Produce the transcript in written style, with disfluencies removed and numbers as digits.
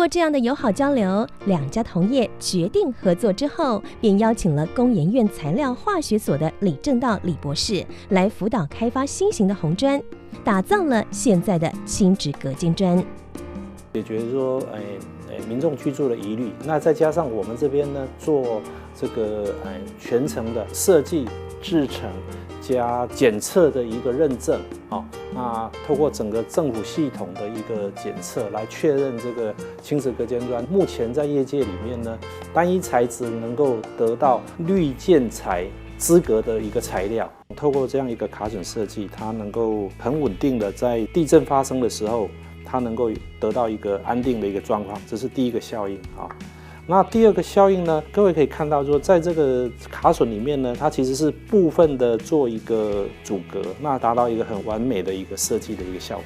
这样的友好交流，两家同业决定合作之后，便邀请了工研院材料化学所的李正道李博士来辅导开发新型的红砖，打造了现在的轻质隔间砖，解决说民众居住的疑虑。那再加上我们这边呢做这个全程的设计、制程加检测的一个认证那透过整个政府系统的一个检测来确认这个轻质隔间砖，目前在业界里面呢，单一材质能够得到绿建材资格的一个材料。透过这样一个卡榫设计，它能够很稳定的在地震发生的时候，它能够得到一个安定的一个状况，这是第一个效应那第二个效应呢，各位可以看到说，在这个卡榫里面呢，它其实是部分的做一个阻隔，那达到一个很完美的一个设计的一个效果。